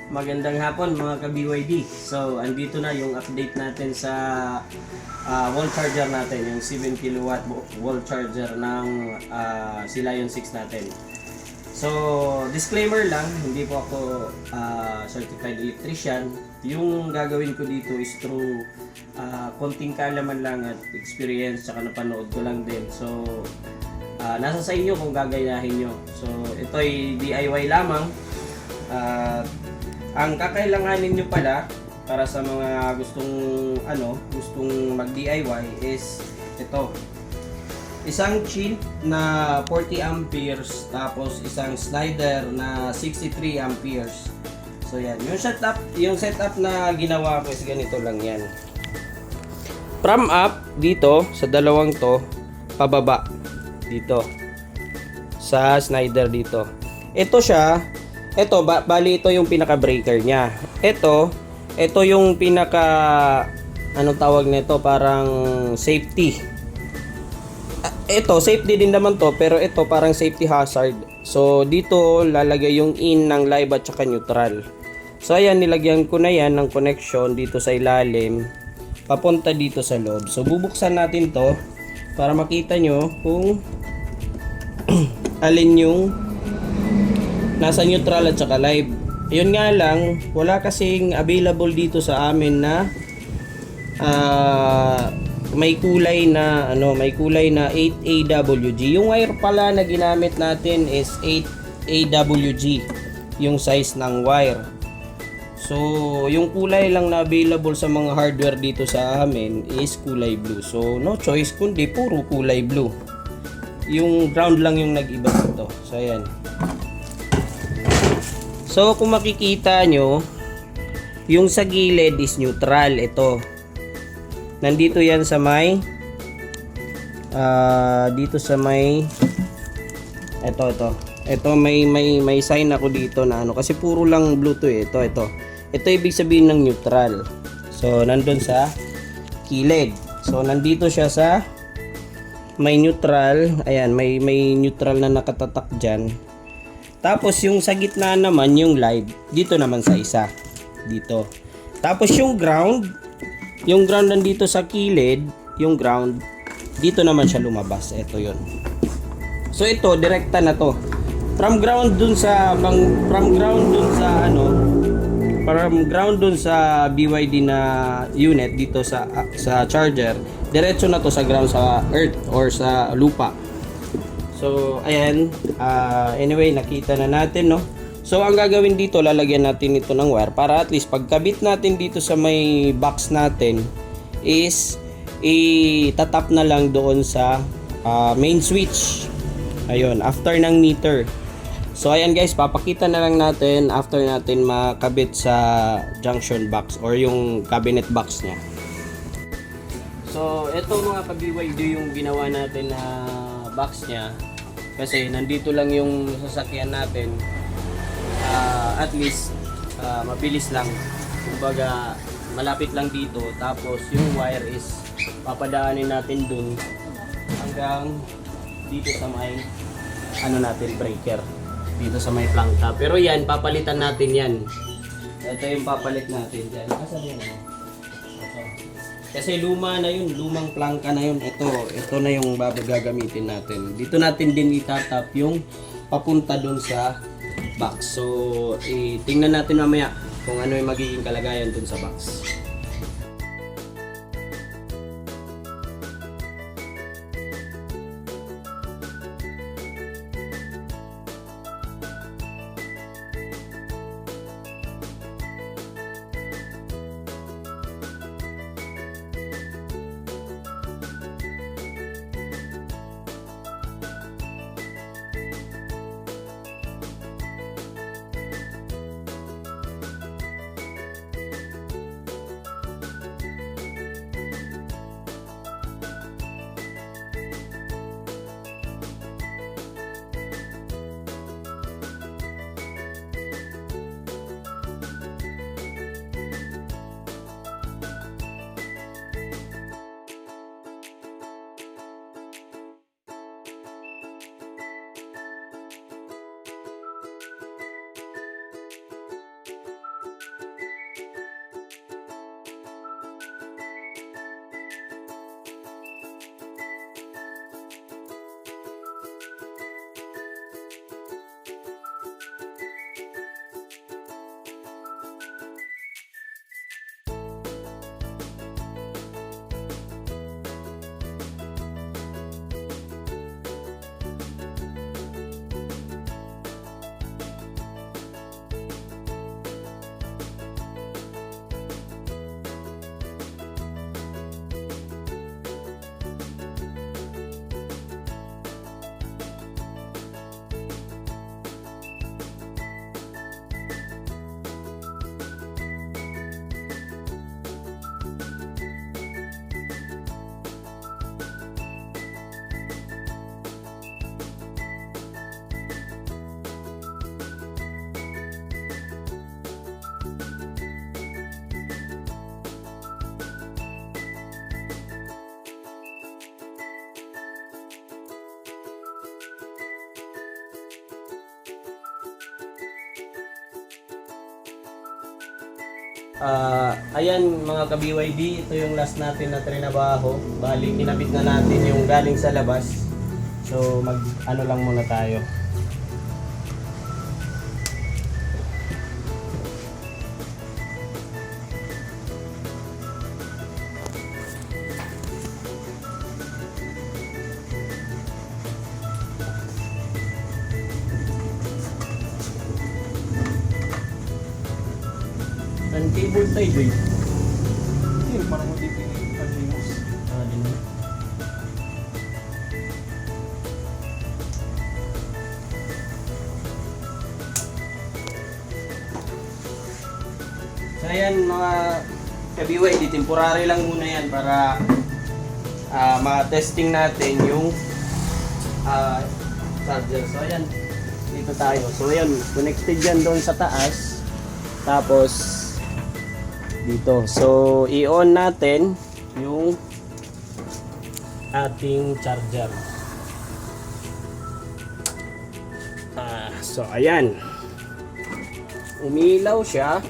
Magandang hapon mga ka-BYD. So, andito na yung update natin sa wall charger natin, yung 7 kilowatt wall charger ng Silayon 6 natin. So, disclaimer lang, hindi po ako certified electrician. Yung gagawin ko dito is through konting kaalaman lang at experience, tsaka napanood ko lang din. So, nasa sa inyo kung gagayahin nyo. So, ito ay DIY lamang. Ang kakailanganin nyo pala para sa mga gustong mag-DIY is ito. Isang chip na 40 amperes tapos isang slider na 63 amperes. So yan, yung setup na ginawa ko is ganito lang yan. From up dito sa dalawang to, pababa dito sa slider dito. Bali ito yung pinaka breaker niya. Ito yung pinaka anong tawag nito, parang safety. Safety din naman to, pero ito parang safety hazard. So dito lalagay yung in ng live at saka neutral. So ayan, nilagyan ko na yan ng connection dito sa ilalim papunta dito sa loob. So bubuksan natin to para makita nyo kung alin yung nasa neutral at saka live. Yun nga lang, wala kasing available dito sa amin na may kulay na 8AWG. Yung wire pala na ginamit natin is 8AWG yung size ng wire. So, yung kulay lang na available sa mga hardware dito sa amin is kulay blue. So, no choice kundi puro kulay blue. Yung ground lang yung nag-iba dito. So, ayan. So, kung makikita nyo, yung sa gilid is neutral. Ito. Nandito yan sa may dito sa may ito may sign ako dito na kasi puro lang blue to eh. Ito ibig sabihin ng neutral. So, nandun sa gilid. So, nandito siya sa may neutral. Ayan, may neutral na nakatatak dyan. Tapos yung sa gitna naman yung live, dito naman sa isa, dito. Tapos yung ground nandito sa kilid, yung ground, dito naman siya lumabas. Ito yun. So ito, direkta na to. From ground dun sa BYD na unit dito sa charger, diretso na to sa ground, sa earth or sa lupa. So, ayan. Anyway, nakita na natin, no? So, ang gagawin dito, lalagyan natin ito ng wire para at least pagkabit natin dito sa may box natin is itatap na lang doon sa main switch. Ayun, after ng meter. So, ayan guys, papakita na lang natin after natin makabit sa junction box or yung cabinet box niya. So, ito mga ka-BYD yung ginawa natin na box niya. Kasi nandito lang yung sasakyan natin, at least mabilis lang, kumbaga malapit lang dito. Tapos yung wire is papadaanin natin dun hanggang dito sa may breaker, dito sa may plangka. Pero yan, papalitan natin yan. Ito yung papalit natin dyan. Asan yan? Kasi luma na yun, lumang plangka na yun. Ito na yung gagamitin natin. Dito natin din itatap yung papunta doon sa box. So, tingnan natin mamaya kung ano yung magiging kalagayan doon sa box. Ayan mga ka-BYD, ito yung last natin na trinabaho. Bali, kinabit na natin yung galing sa labas. So, mag ano lang muna tayo. Ang cable tayo, boy. Hindi, parang hindi pinag-animos. Din mo. So ayan mga ka-BYD, temporary lang muna yan para ma-testing natin yung charger. So ayan, dito tayo. So ayan, connected yan doon sa taas. Tapos dito. So i-on natin yung ating charger. So ayan. Umilaw siya.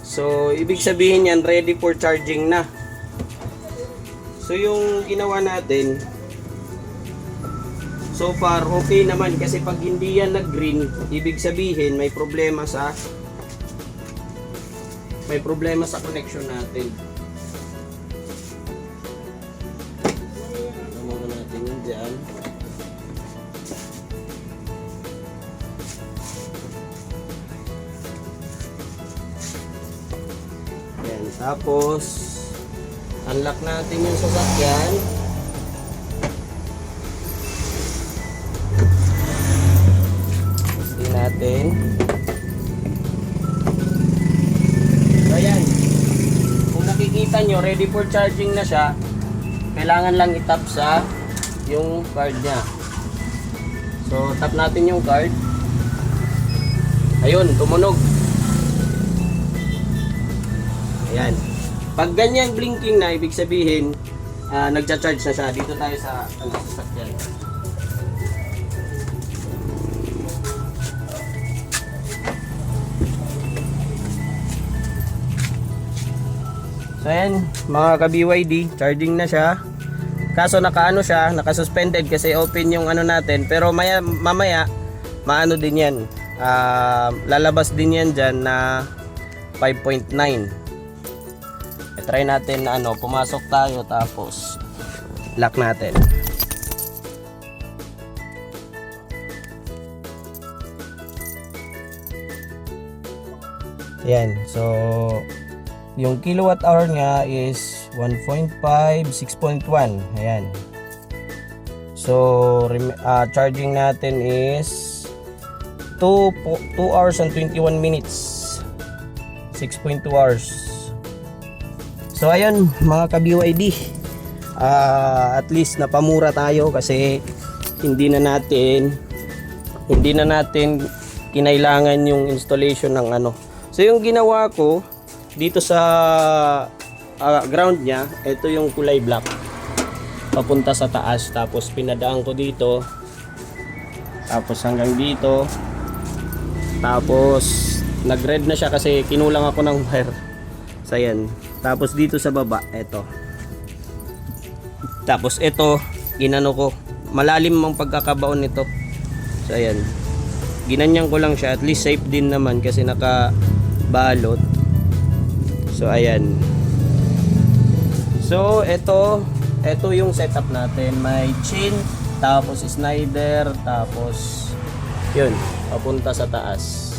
So ibig sabihin yan ready for charging na. So yung ginawa natin so far okay naman kasi pag hindi yan nag-green, ibig sabihin may problema sa connection natin. Tama natin yun dyan. Yan, tapos unlock natin yung sasakyan. Testing natin. So ayan, kung nakikita nyo, ready for charging na siya. Kailangan lang itap sa yung card nya. So tap natin yung card. Ayun, tumunog. Ayan. Pag ganyan blinking na, ibig sabihin nagcha-charge na siya. Dito tayo sa sasakyan. So ayan, mga ka-BYD, charging na siya. Kaso nakaano siya, naka-suspended kasi open yung ano natin. Pero mamaya, maano din yan. Lalabas din yan dyan na 5.9. Try natin na ano, pumasok tayo tapos lock natin. Ayan, so yung kilowatt hour niya is 1.5, 6.1. Ayan. So charging natin is 2 hours and 21 minutes. 6.2 hours. So ayun mga ka-BYD, at least napamura tayo kasi hindi na natin kinailangan yung installation ng ano. So yung ginawa ko dito sa ground nya, ito yung kulay black papunta sa taas, tapos pinadaan ko dito, tapos hanggang dito, tapos nag-red na siya kasi kinulang ako ng wire. So ayan. Tapos dito sa baba, eto. Tapos ito, ginano ko. Malalim ang pagkakabaon nito. So ayan. Ginanyan ko lang siya, at least safe din naman kasi nakabalot. So ayan. So ito yung setup natin. May chin, tapos slider, tapos yun, papunta sa taas.